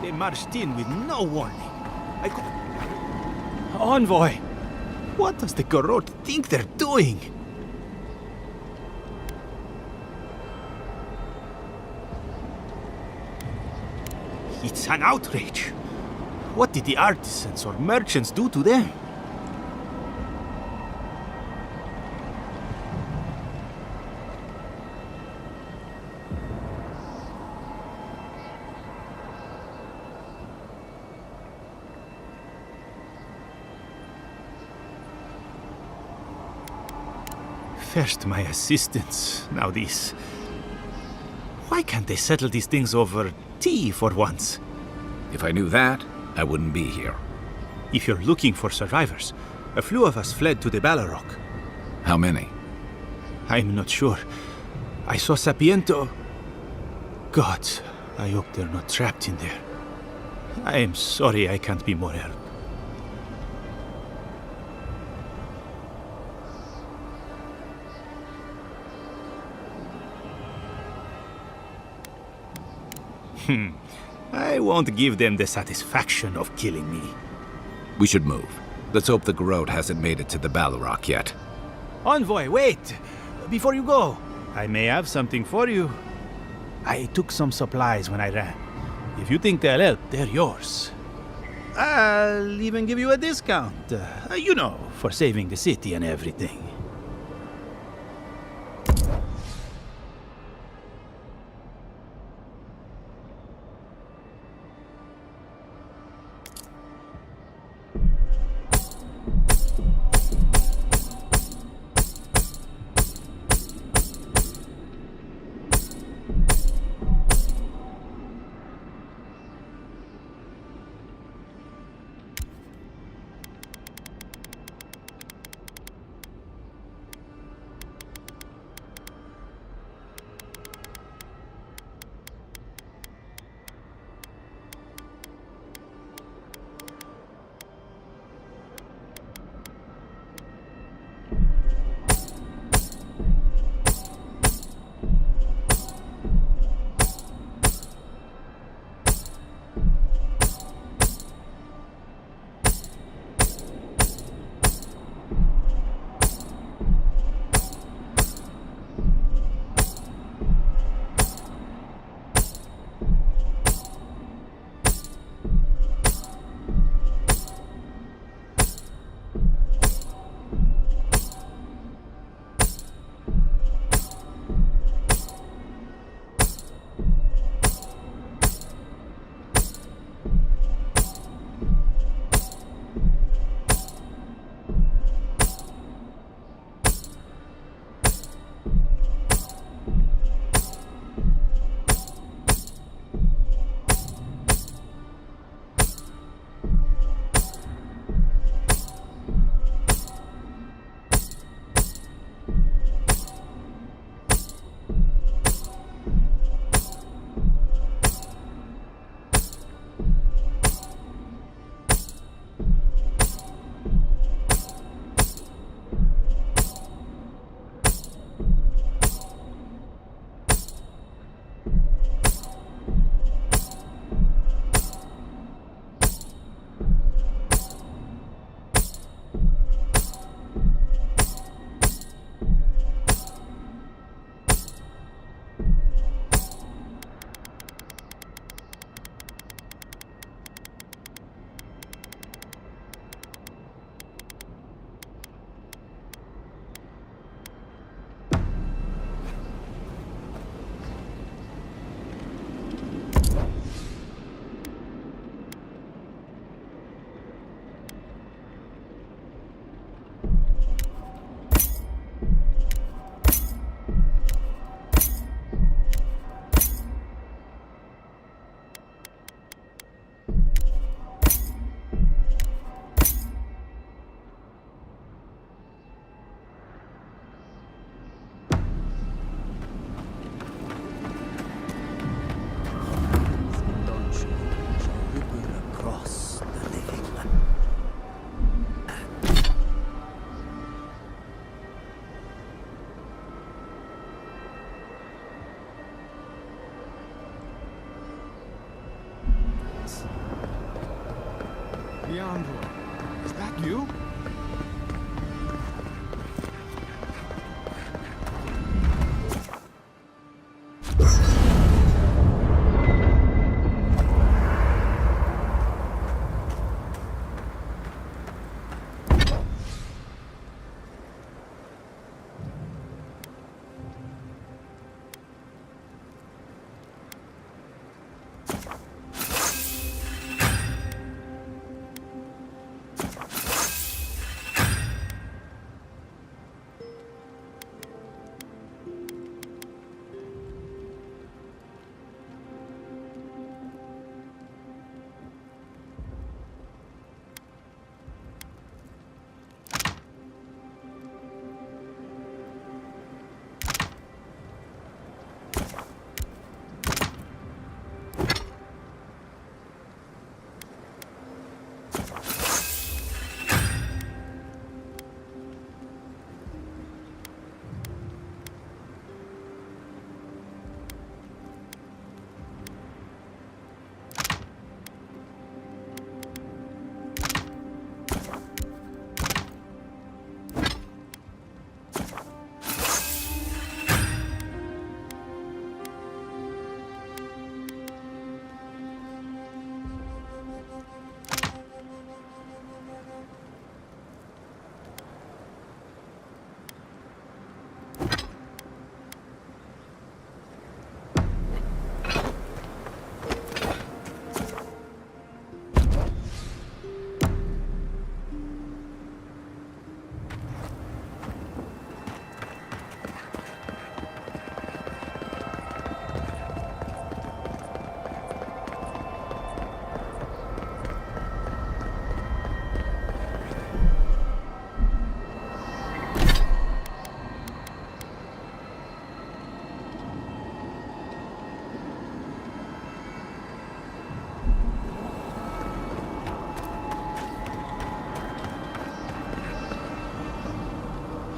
They marched in with no warning. I could... Envoy! What does the Gorod think they're doing? It's an outrage. What did the artisans or merchants do to them? First my assistants, now this. Why can't they settle these things over tea for once? If I knew that, I wouldn't be here. If you're looking for survivors, a few of us fled to the Balrog. How many? I'm not sure. I saw Sapiento. God, I hope they're not trapped in there. I am sorry I can't be more help. I won't give them the satisfaction of killing me. We should move. Let's hope the Gorod hasn't made it to the Balrog yet. Envoy, wait! Before you go, I may have something for you. I took some supplies when I ran. If you think they'll help, they're yours. I'll even give you a discount. You know, for saving the city and everything.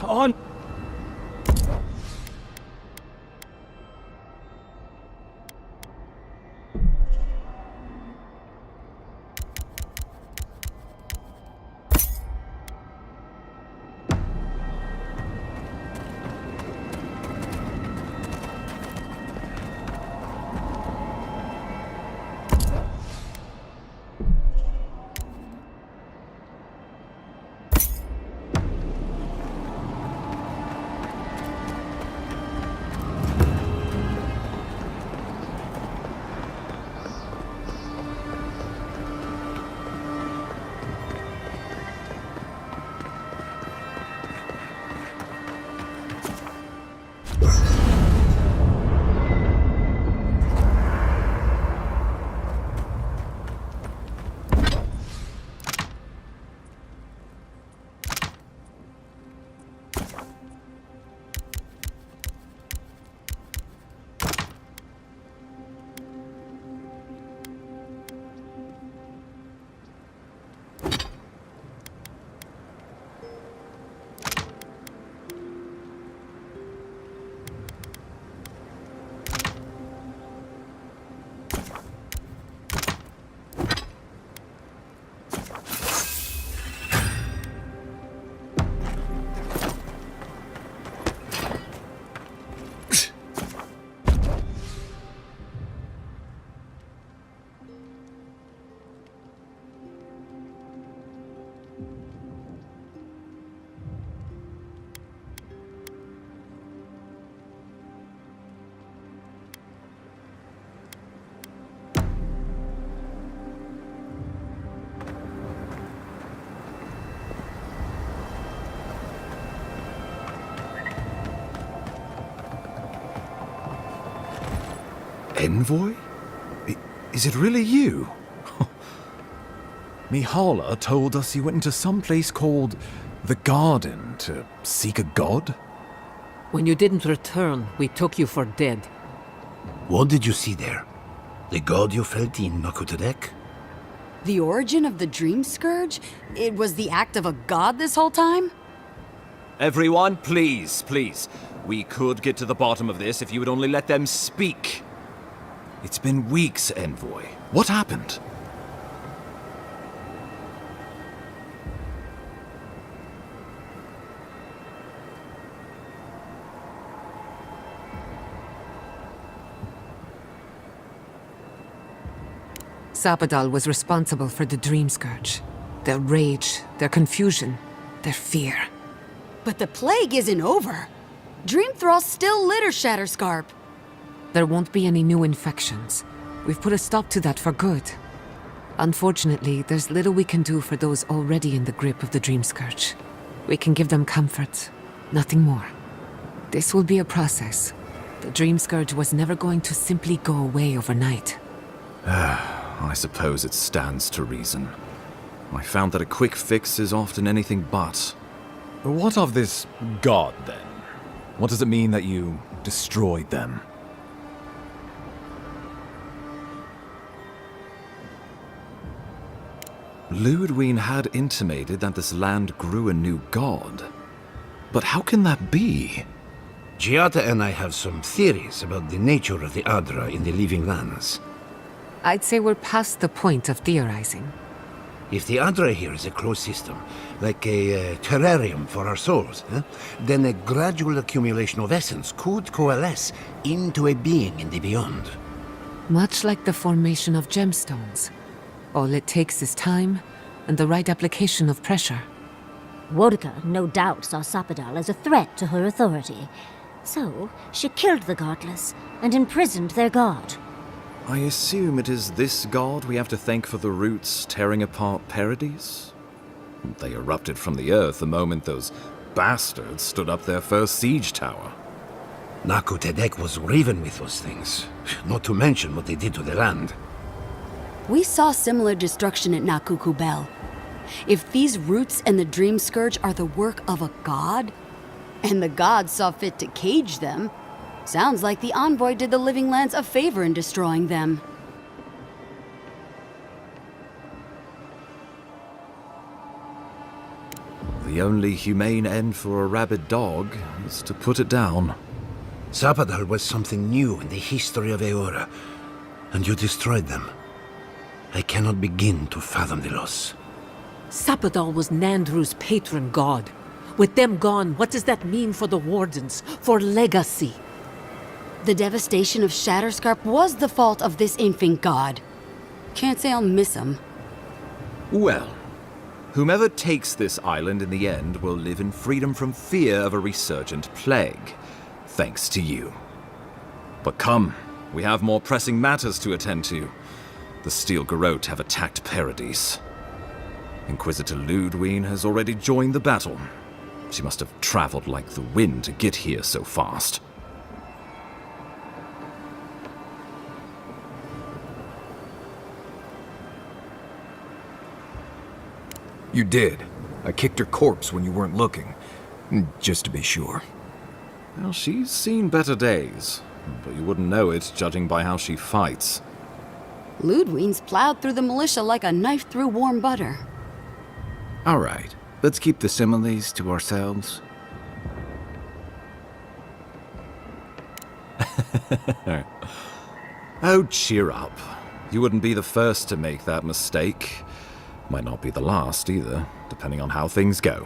On! Envoy? Is it really you? Mihala told us you went into some place called the Garden to seek a god? When you didn't return, we took you for dead. What did you see there? The god you felt in Nakutadek? The origin of the Dream Scourge? It was the act of a god this whole time? Everyone, please, please. We could get to the bottom of this if you would only let them speak. It's been weeks, Envoy. What happened? Sapadal was responsible for the Dream Scourge. Their rage, their confusion, their fear. But the plague isn't over. Dream Thralls still litter Shatterscarp. There won't be any new infections. We've put a stop to that for good. Unfortunately, there's little we can do for those already in the grip of the Dream Scourge. We can give them comfort, nothing more. This will be a process. The Dream Scourge was never going to simply go away overnight. I suppose it stands to reason. I found that a quick fix is often anything but. What of this god, then? What does it mean that you destroyed them? Lodwyn had intimated that this land grew a new god. But how can that be? Giada and I have some theories about the nature of the Adra in the Living Lands. I'd say we're past the point of theorizing. If the Adra here is a closed system, like a terrarium for our souls, then a gradual accumulation of essence could coalesce into a being in the beyond. Much like the formation of gemstones. All it takes is time and the right application of pressure. Wodka no doubt saw Sapadal as a threat to her authority. So, she killed the godless and imprisoned their god. I assume it is this god we have to thank for the roots tearing apart Paradise? They erupted from the earth the moment those bastards stood up their first siege tower. Nakutadek was riven with those things, not to mention what they did to the land. We saw similar destruction at Nakuku Bell. If these roots and the Dream Scourge are the work of a god, and the gods saw fit to cage them, sounds like the Envoy did the Living Lands a favor in destroying them. The only humane end for a rabid dog is to put it down. Zapadal was something new in the history of Eora, and you destroyed them. I cannot begin to fathom the loss. Zapadal was Nandru's patron god. With them gone, what does that mean for the Wardens, for legacy? The devastation of Shatterscarp was the fault of this infant god. Can't say I'll miss him. Well, whomever takes this island in the end will live in freedom from fear of a resurgent plague. Thanks to you. But come, we have more pressing matters to attend to. The Steel Garrote have attacked Paradise. Inquisitor Lodwyn has already joined the battle. She must have traveled like the wind to get here so fast. You did. I kicked her corpse when you weren't looking. Just to be sure. Well, she's seen better days, but you wouldn't know it judging by how she fights. Lodwyn's plowed through the militia like a knife through warm butter. All right, let's keep the similes to ourselves. Oh, cheer up. You wouldn't be the first to make that mistake. Might not be the last either, depending on how things go.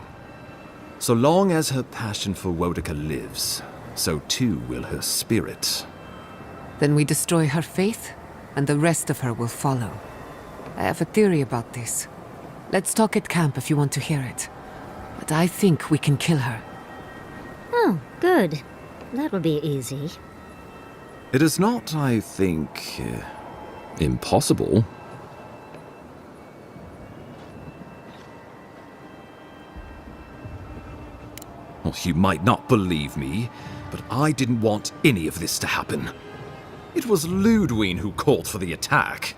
So long as her passion for Wodica lives, so too will her spirit. Then we destroy her faith, and the rest of her will follow. I have a theory about this. Let's talk at camp if you want to hear it. But I think we can kill her. Oh, good. That'll be easy. It is not, I think, impossible. Well, you might not believe me, but I didn't want any of this to happen. It was Lodwyn who called for the attack.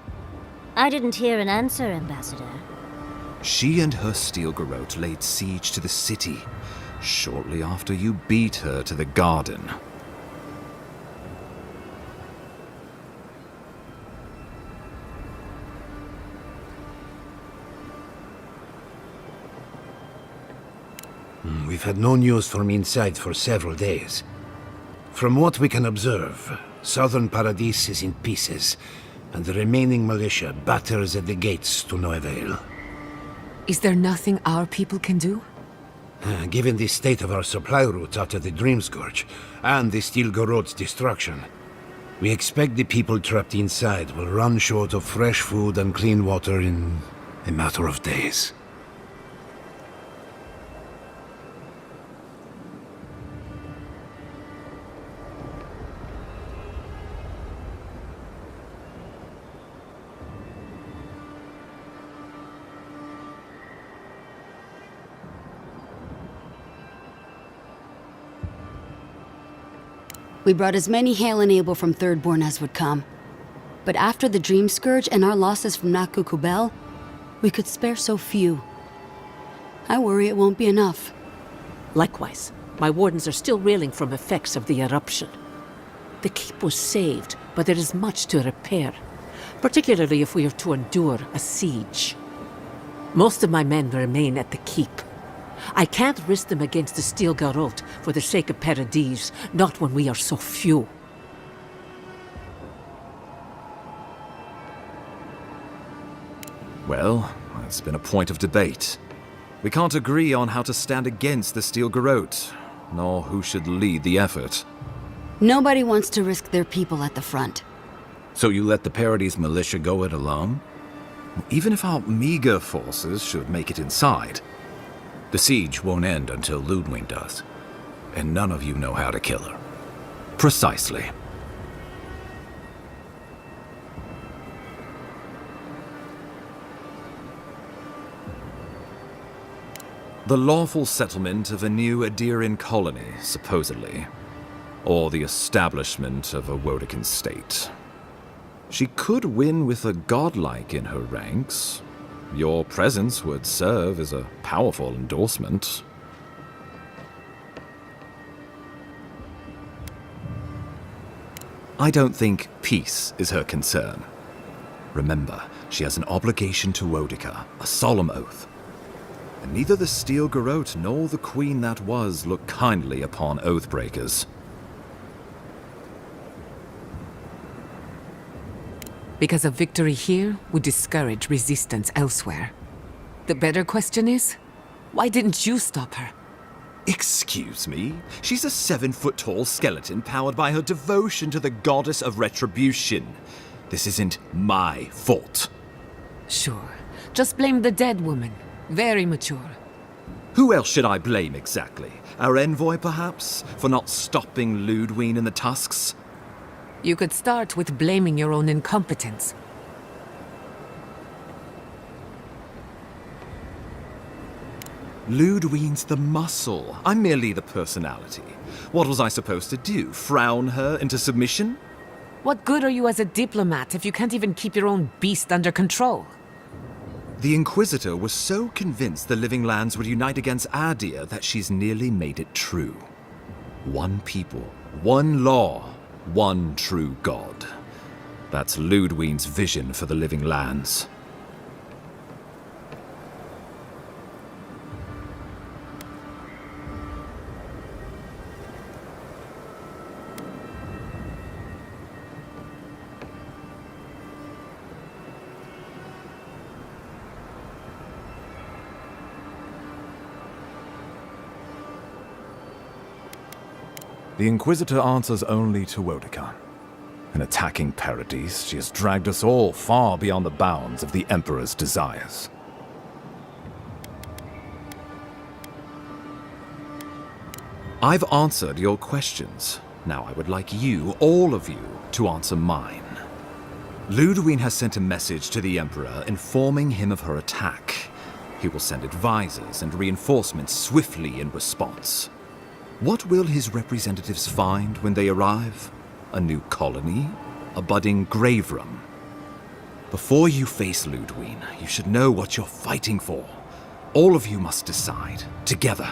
I didn't hear an answer, Ambassador. She and her Steel Garrote laid siege to the city, shortly after you beat her to the garden. We've had no news from inside for several days. From what we can observe, southern Paradise is in pieces, and the remaining militia batters at the gates to no avail. Is there nothing our people can do? Given the state of our supply route out of the Dreamscourge, and the Steel Garrote's destruction, we expect the people trapped inside will run short of fresh food and clean water in a matter of days. We brought as many Hail and Able from Thirdborn as would come. But after the Dream Scourge and our losses from Nakuku Bell, we could spare so few. I worry it won't be enough. Likewise, my wardens are still reeling from effects of the eruption. The keep was saved, but there is much to repair, particularly if we are to endure a siege. Most of my men remain at the keep. I can't risk them against the Steel Garrote for the sake of Paradise, not when we are so few. Well, it's been a point of debate. We can't agree on how to stand against the Steel Garrote, nor who should lead the effort. Nobody wants to risk their people at the front. So you let the Paradise militia go it alone? Even if our meager forces should make it inside. The siege won't end until Lodwyn does. And none of you know how to kill her. Precisely. The lawful settlement of a new Adirian colony, supposedly. Or the establishment of a Wodican state. She could win with a godlike in her ranks. Your presence would serve as a powerful endorsement. I don't think peace is her concern. Remember, she has an obligation to Wodica, a solemn oath. And neither the Steel Garrote nor the Queen that was look kindly upon Oathbreakers. Because a victory here would discourage resistance elsewhere. The better question is, why didn't you stop her? Excuse me? She's a 7-foot-tall skeleton powered by her devotion to the goddess of retribution. This isn't my fault. Sure. Just blame the dead woman. Very mature. Who else should I blame exactly? Our envoy, perhaps? For not stopping Lodwyn and the Tusks? You could start with blaming your own incompetence. Lodwyn's the muscle. I'm merely the personality. What was I supposed to do? Frown her into submission? What good are you as a diplomat if you can't even keep your own beast under control? The Inquisitor was so convinced the Living Lands would unite against Adir that she's nearly made it true. One people, one law, one true God. That's Lodwyn's vision for the Living Lands. The Inquisitor answers only to Wodekan. In attacking Paradise, she has dragged us all far beyond the bounds of the Emperor's desires. I've answered your questions. Now I would like you, all of you, to answer mine. Lodwyn has sent a message to the Emperor informing him of her attack. He will send advisors and reinforcements swiftly in response. What will his representatives find when they arrive? A new colony? A budding grave room? Before you face Lodwyn, you should know what you're fighting for. All of you must decide, together.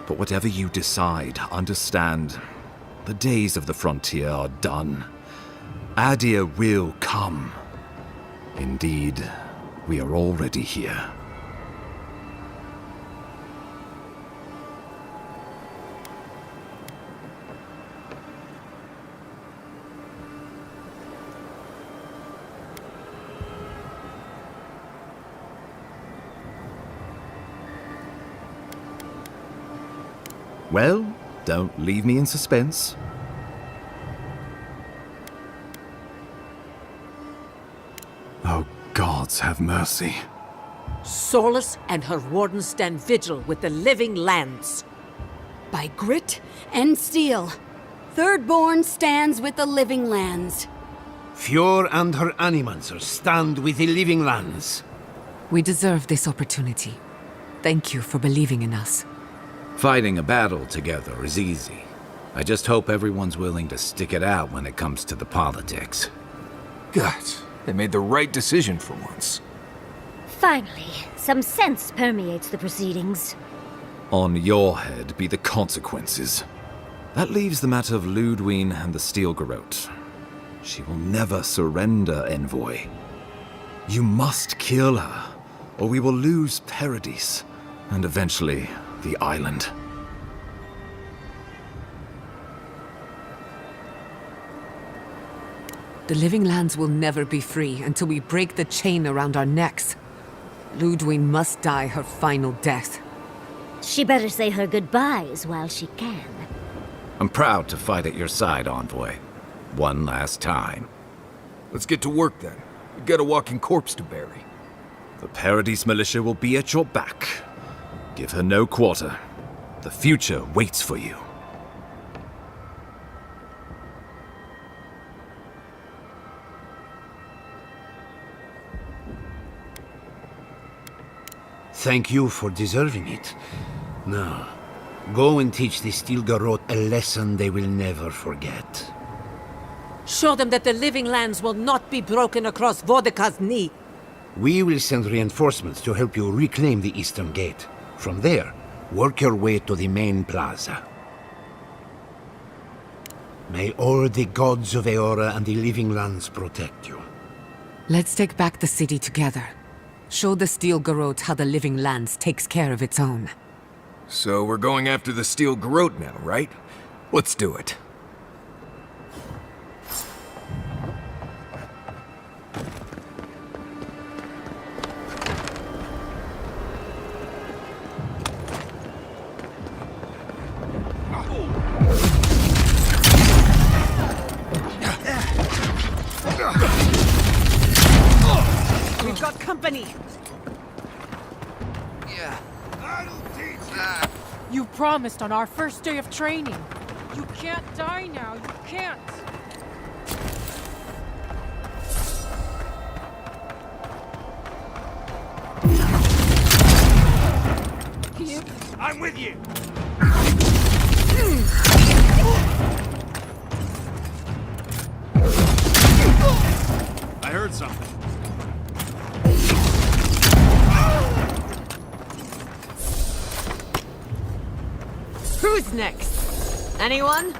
But whatever you decide, understand, the days of the frontier are done. Adir will come. Indeed, we are already here. Well, don't leave me in suspense. Oh, gods have mercy. Solus and her wardens stand vigil with the Living Lands. By grit and steel, Thirdborn stands with the Living Lands. Fjord and her animancers stand with the Living Lands. We deserve this opportunity. Thank you for believing in us. Fighting a battle together is easy. I just hope everyone's willing to stick it out when it comes to the politics. God, they made the right decision for once. Finally, some sense permeates the proceedings. On your head be the consequences. That leaves the matter of Lodwyn and the Steel Garrote. She will never surrender, Envoy. You must kill her, or we will lose Paradise, and eventually the island. The Living Lands will never be free until we break the chain around our necks. Lodwyn must die her final death. She better say her goodbyes while she can. I'm proud to fight at your side, Envoy. One last time. Let's get to work then. We got a walking corpse to bury. The Paradise militia will be at your back. Give her no quarter. The future waits for you. Thank you for deserving it. Now, go and teach the Steel Garrote a lesson they will never forget. Show them that the Living Lands will not be broken across Vodka's knee. We will send reinforcements to help you reclaim the Eastern Gate. From there, work your way to the main plaza. May all the gods of Eora and the Living Lands protect you. Let's take back the city together. Show the Steel Garrote how the Living Lands takes care of its own. So we're going after the Steel Garrote now, right? Let's do it. We've got company! You promised on our first day of training. You can't die now, you can't! I'm with you! I heard something. Who's next? Anyone?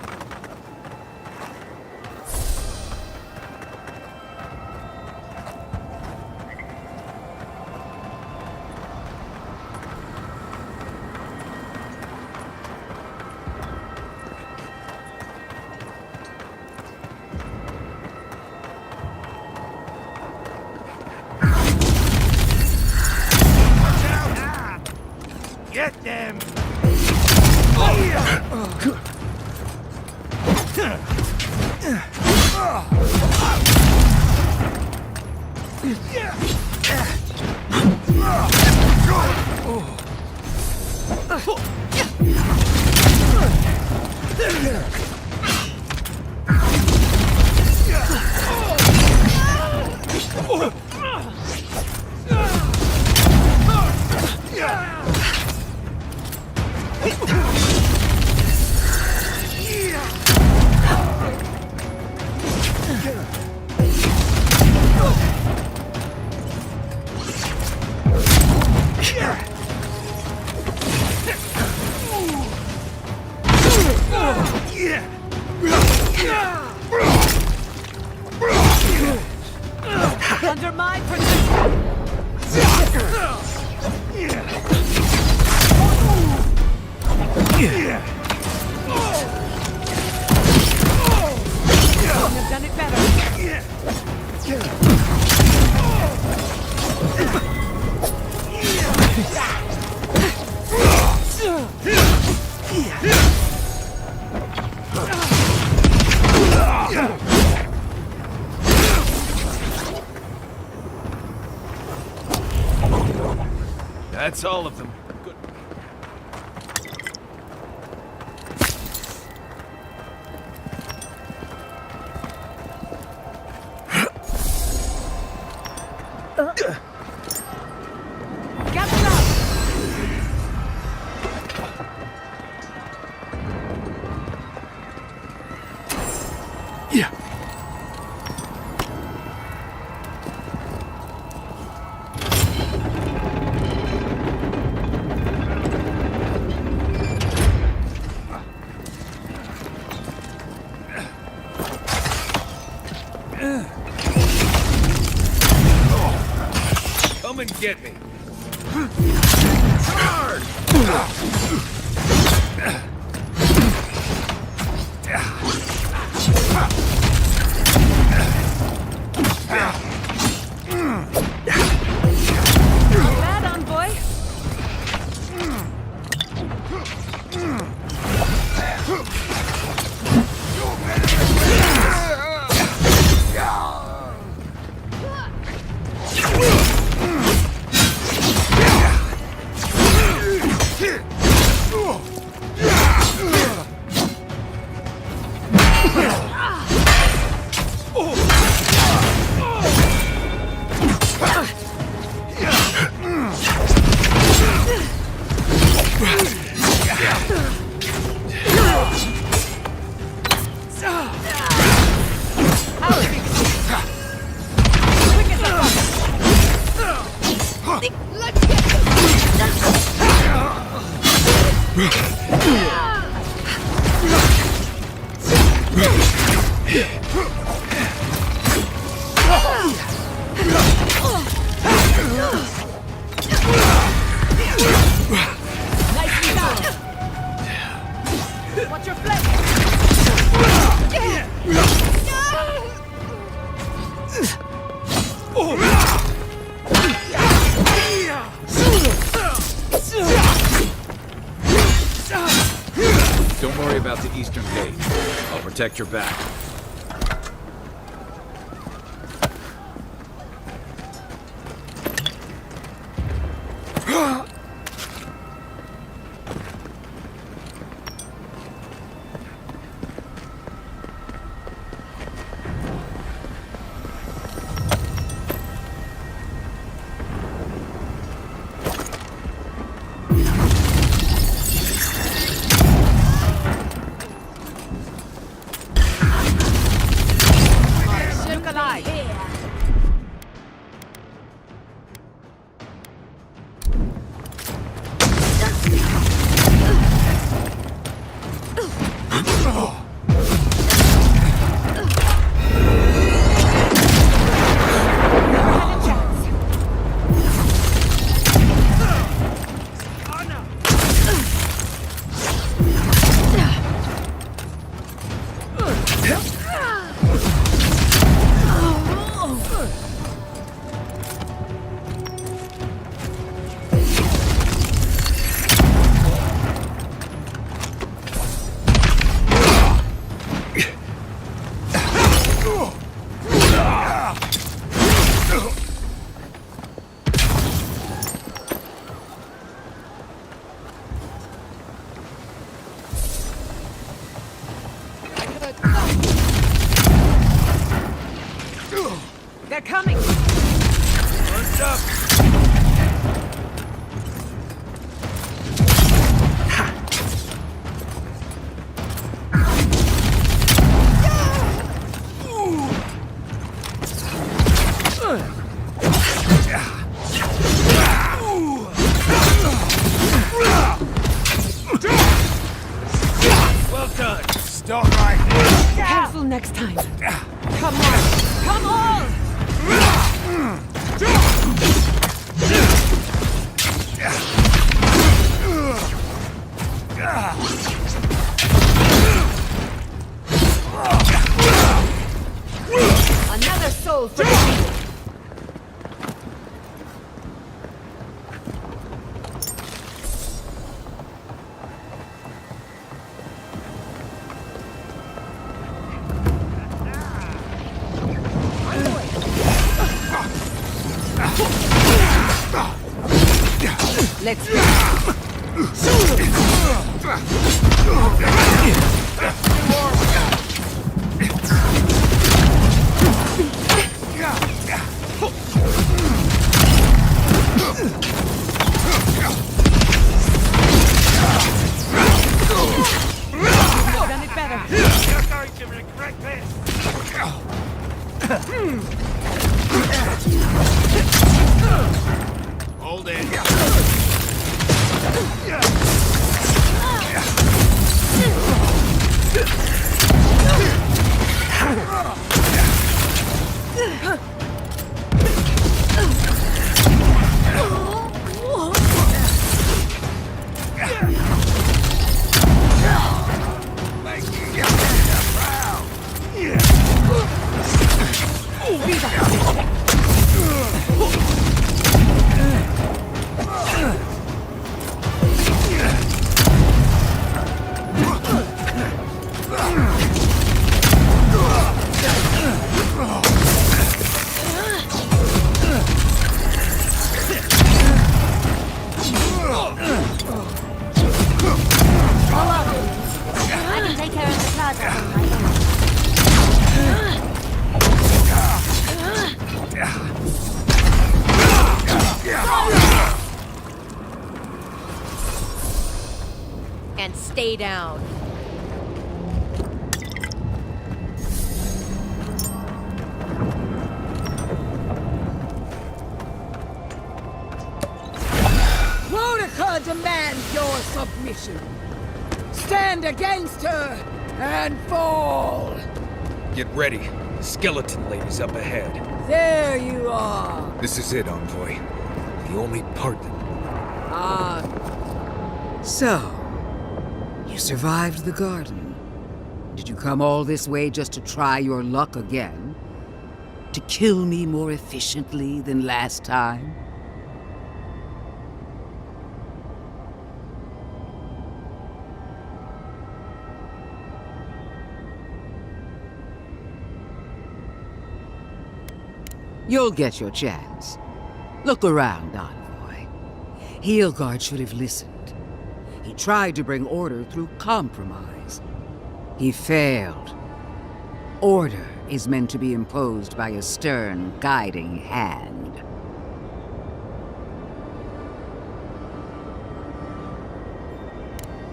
Get them! Under my protection! Couldn't have done it better. That's all of them. Good. Yeah. Come and get me. Bad on, boy. Don't worry about the eastern gate. I'll protect your back. They're coming! First up! Well done! Start right here! Careful next time! Come on! Come on! Another soul for the Let's go. Done it better. You're going to regret this! Hold it! I can take care of the Khazan on my own. And stay down. Mordecai demands your submission. Stand against her and fall. Get ready. Skeleton lady's up ahead. There you are. This is it, Envoy. The only part that... So, you survived the garden. Did you come all this way just to try your luck again? To kill me more efficiently than last time? You'll get your chance. Look around, Envoy. Heelguard should have listened. He tried to bring order through compromise. He failed. Order is meant to be imposed by a stern, guiding hand.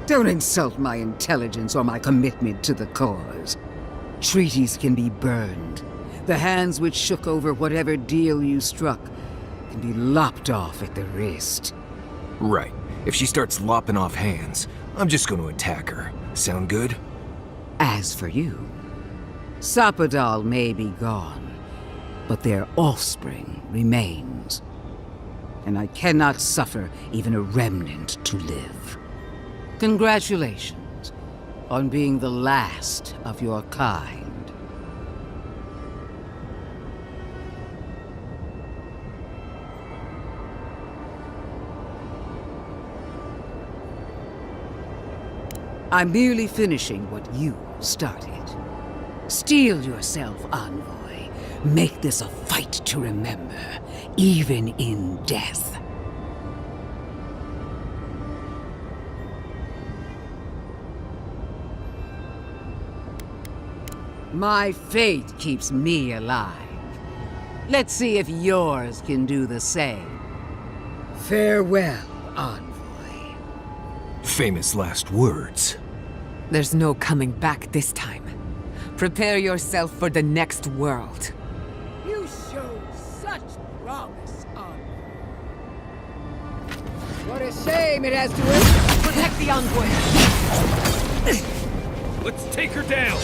Don't insult my intelligence or my commitment to the cause. Treaties can be burned. The hands which shook over whatever deal you struck can be lopped off at the wrist. Right. If she starts lopping off hands, I'm just going to attack her. Sound good? As for you, Sapadal may be gone, but their offspring remains. And I cannot suffer even a remnant to live. Congratulations on being the last of your kind. I'm merely finishing what you started. Steel yourself, Envoy. Make this a fight to remember, even in death. My fate keeps me alive. Let's see if yours can do the same. Farewell, Envoy. Famous last words. There's no coming back this time. Prepare yourself for the next world. You show such promise, Envoy. What a shame it has to end. Protect the Envoy! Let's take her down!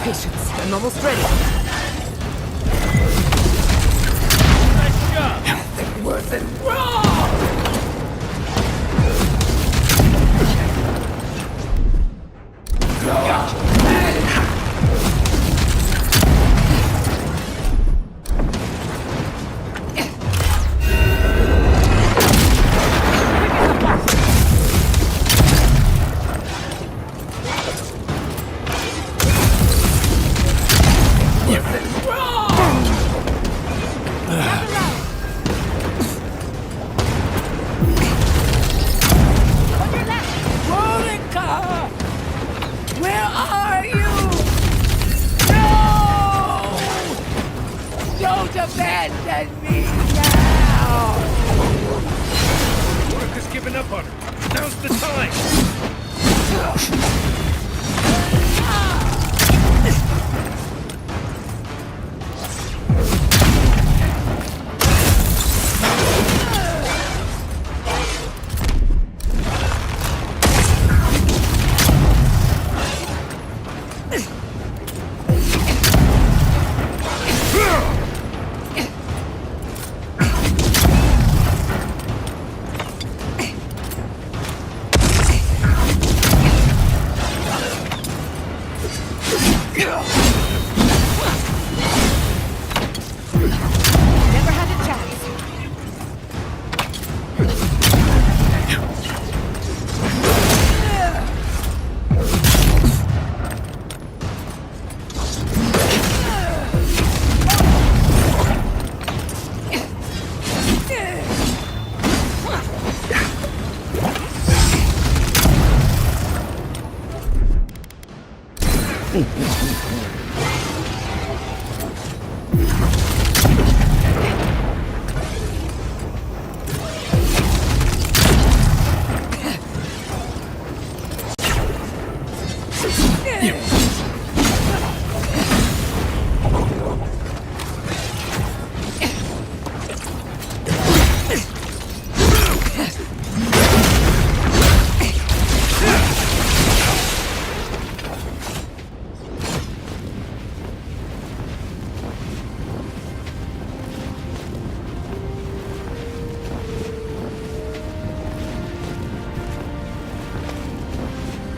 Patience. I'm almost ready. Worth it. Where are you? No! Don't abandon me now! Worker's given up on her. Now's the time! Never had a chance.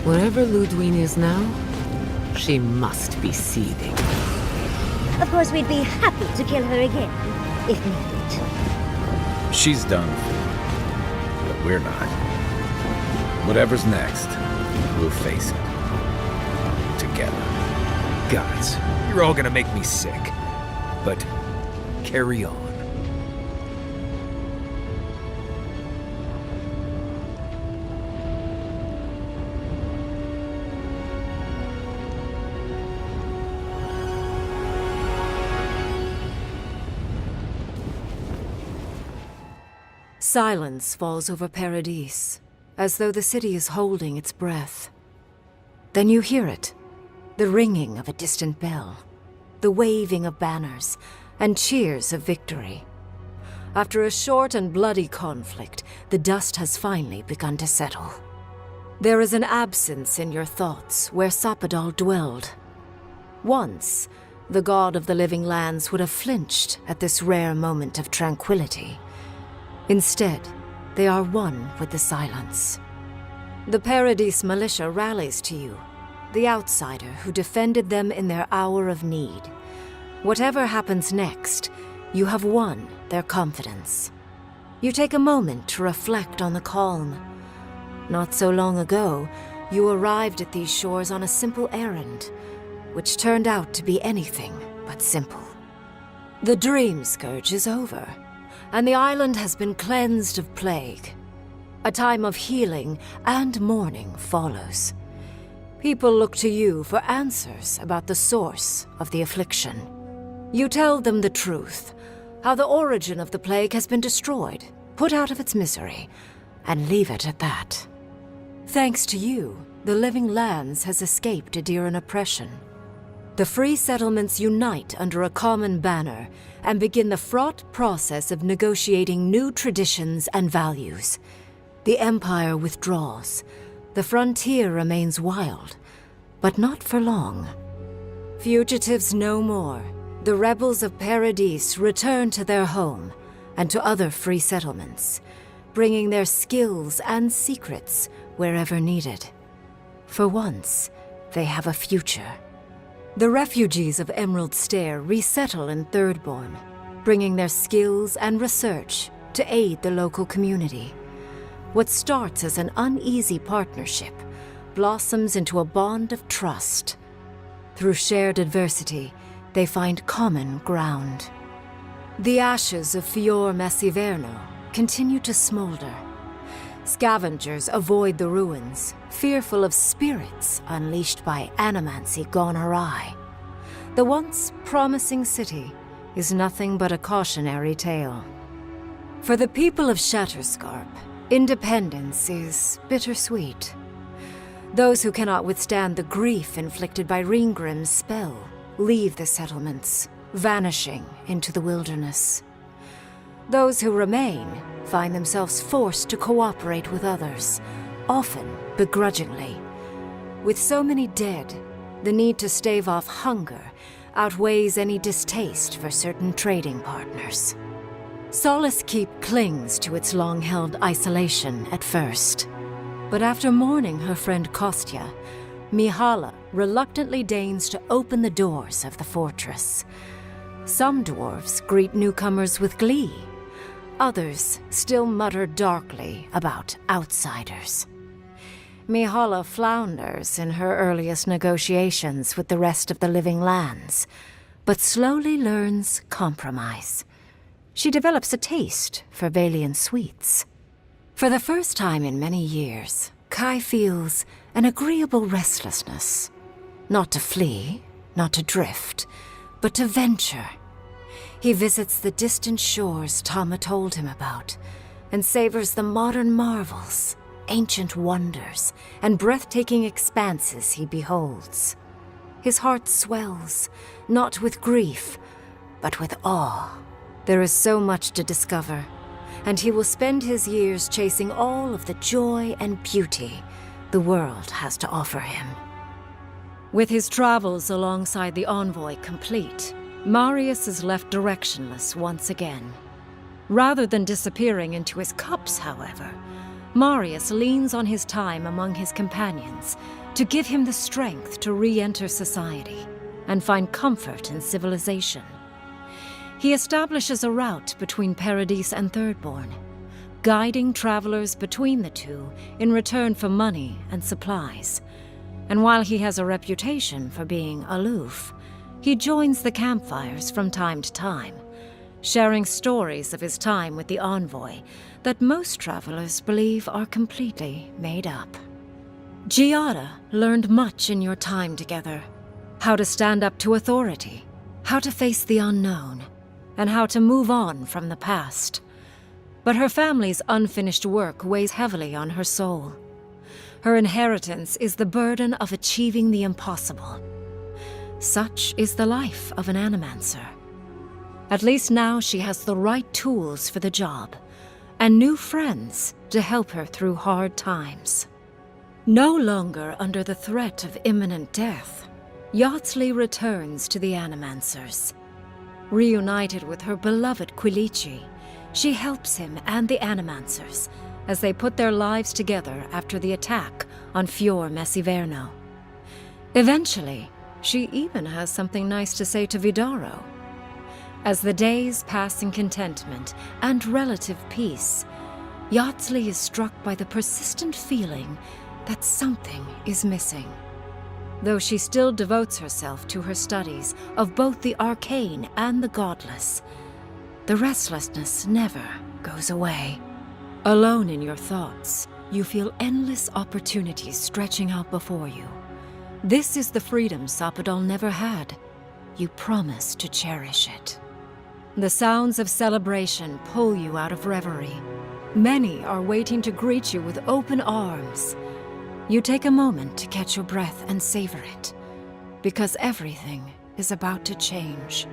Wherever Lodwyn is now, she must be seething. Of course, we'd be happy to kill her again, if needed. She's done for, but we're not. Whatever's next, we'll face it. Together. Guys, you're all gonna make me sick. But carry on. Silence falls over Paradis, as though the city is holding its breath. Then you hear it, the ringing of a distant bell, the waving of banners, and cheers of victory. After a short and bloody conflict, the dust has finally begun to settle. There is an absence in your thoughts where Sappadal dwelled. Once, the god of the living lands would have flinched at this rare moment of tranquility. Instead, they are one with the silence. The Paradis militia rallies to you, the outsider who defended them in their hour of need. Whatever happens next, you have won their confidence. You take a moment to reflect on the calm. Not so long ago, you arrived at these shores on a simple errand, which turned out to be anything but simple. The dream scourge is over, and the island has been cleansed of plague. A time of healing and mourning follows. People look to you for answers about the source of the affliction. You tell them the truth, how the origin of the plague has been destroyed, put out of its misery, and leave it at that. Thanks to you, the Living Lands has escaped Adiran oppression. The free settlements unite under a common banner and begin the fraught process of negotiating new traditions and values. The Empire withdraws. The frontier remains wild, but not for long. Fugitives no more. The rebels of Paradis return to their home and to other free settlements, bringing their skills and secrets wherever needed. For once, they have a future. The refugees of Emerald Stair resettle in Thirdborn, bringing their skills and research to aid the local community. What starts as an uneasy partnership blossoms into a bond of trust. Through shared adversity, they find common ground. The ashes of Fior Messiverno continue to smolder. Scavengers avoid the ruins, fearful of spirits unleashed by animancy gone awry. The once promising city is nothing but a cautionary tale. For the people of Shatterscarp, independence is bittersweet. Those who cannot withstand the grief inflicted by Ringgrim's spell leave the settlements, vanishing into the wilderness. Those who remain find themselves forced to cooperate with others, often begrudgingly. With so many dead, the need to stave off hunger outweighs any distaste for certain trading partners. Solace Keep clings to its long-held isolation at first. But after mourning her friend Kostya, Mihala reluctantly deigns to open the doors of the fortress. Some dwarves greet newcomers with glee. Others still mutter darkly about outsiders. Mihala flounders in her earliest negotiations with the rest of the Living Lands, but slowly learns compromise. She develops a taste for Valian sweets. For the first time in many years, Kai feels an agreeable restlessness. Not to flee, not to drift, but to venture. He visits the distant shores Tama told him about, and savors the modern marvels, ancient wonders, and breathtaking expanses he beholds. His heart swells, not with grief, but with awe. There is so much to discover, and he will spend his years chasing all of the joy and beauty the world has to offer him. With his travels alongside the envoy complete, Marius is left directionless once again. Rather than disappearing into his cups, however, Marius leans on his time among his companions to give him the strength to re-enter society and find comfort in civilization. He establishes a route between Paradis and Thirdborn, guiding travelers between the two in return for money and supplies. And while he has a reputation for being aloof, he joins the campfires from time to time, sharing stories of his time with the envoy that most travelers believe are completely made up. Giada learned much in your time together. How to stand up to authority, how to face the unknown, and how to move on from the past. But her family's unfinished work weighs heavily on her soul. Her inheritance is the burden of achieving the impossible. Such is the life of an animancer. At least now she has the right tools for the job, and new friends to help her through hard times. No longer under the threat of imminent death, Yardsley returns to the Animancers. Reunited with her beloved Quilici, she helps him and the Animancers as they put their lives together after the attack on Fior Messiverno. Eventually, she even has something nice to say to Vidaro. As the days pass in contentment and relative peace, Yardsley is struck by the persistent feeling that something is missing. Though she still devotes herself to her studies of both the arcane and the godless, the restlessness never goes away. Alone in your thoughts, you feel endless opportunities stretching out before you. This is the freedom Sappadal never had. You promise to cherish it. The sounds of celebration pull you out of reverie. Many are waiting to greet you with open arms. You take a moment to catch your breath and savor it, because everything is about to change.